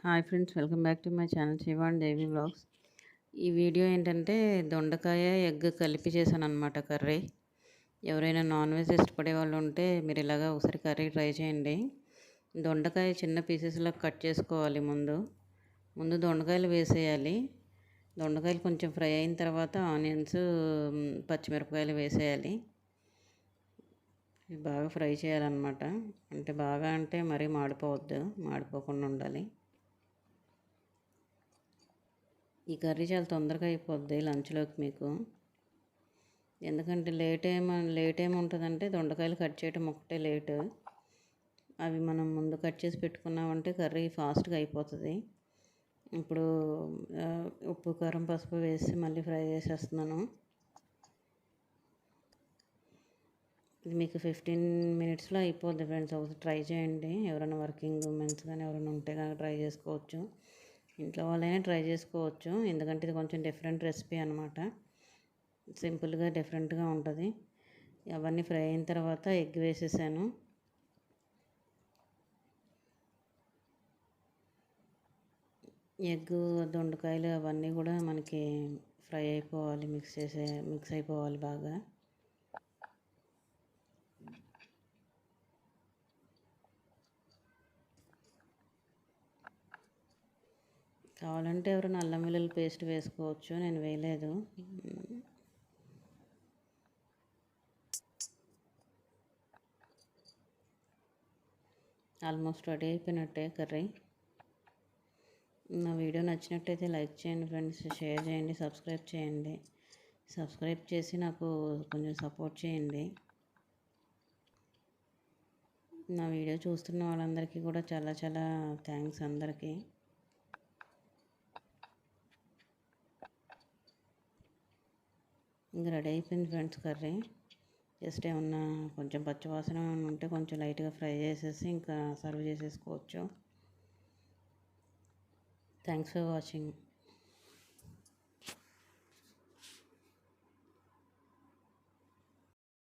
Hi friends, welcome back to my channel Shiva and Devi vlogs. ఈ video ఏంటంటే దొండకాయ egg కలిపి చేశాను అనమాట కర్రీ. ఎవరైనా నాన్ వెజ్ ఇష్టపడే వాళ్ళు ఉంటే మీరు ఇలాగా ఒకసారి కర్రీ ట్రై చేయండి. దొండకాయ చిన్న పీసెస్లో కట్ చేసుకోవాలి. ముందు దొండకాయలు వేసేయాలి. దొండకాయలు కొంచెం ఫ్రై అయిన తర్వాత ఆనియన్స్, పచ్చిమిరపకాయలు వేసేయాలి. బాగా ఫ్రై చేయాలన్నమాట. అంటే మరీ మాడిపోకుండా ఉండాలి. ఈ కర్రీ చాలా తొందరగా అయిపోద్ది లంచ్లోకి మీకు. ఎందుకంటే లేట్ ఏముంటుందంటే దొండకాయలు కట్ చేయడం ఒకటే లేటు. అవి మనం ముందు కట్ చేసి పెట్టుకున్నామంటే కర్రీ ఫాస్ట్గా అయిపోతుంది. ఇప్పుడు ఉప్పు, కారం, పసుపు వేసి మళ్ళీ ఫ్రై చేసేస్తున్నాను. ఇది మీకు 15 మినిట్స్లో అయిపోద్ది ఫ్రెండ్స్. ఒకసారి ట్రై చేయండి. ఎవరైనా వర్కింగ్ ఉమెన్స్ కానీ ఎవరైనా ఉంటే కనుక ట్రై చేసుకోవచ్చు. ఇంట్లో వాళ్ళైనా ట్రై చేసుకోవచ్చు. ఎందుకంటే ఇది కొంచెం డిఫరెంట్ రెసిపీ అనమాట. సింపుల్గా డిఫరెంట్గా ఉంటుంది. అవన్నీ ఫ్రై అయిన తర్వాత ఎగ్ వేసేసాను. ఎగ్, దొండకాయలు అవన్నీ కూడా మనకి ఫ్రై అయిపోవాలి, మిక్స్ అయిపోవాలి బాగా. కావాలంటే ఎవరైనా అల్లం వెల్లుల్లి పేస్ట్ వేసుకోవచ్చు. నేను వేయలేదు. ఆల్మోస్ట్ రెడీ అయిపోయినట్టే కర్రీ. నా వీడియో నచ్చినట్టయితే లైక్ చేయండి ఫ్రెండ్స్, షేర్ చేయండి, సబ్స్క్రైబ్ చేసి నాకు కొంచెం సపోర్ట్ చేయండి. నా వీడియో చూస్తున్న వాళ్ళందరికీ కూడా చాలా చాలా థ్యాంక్స్ అందరికీ. ఇంకా రెడీ అయిపోయింది ఫ్రెండ్స్ కర్రీ. జస్ట్ ఏమన్నా కొంచెం పచ్చివాసన ఉంటే కొంచెం లైట్గా ఫ్రై చేసేసి ఇంకా సర్వ్ చేసేసుకోవచ్చు. Thanks for watching.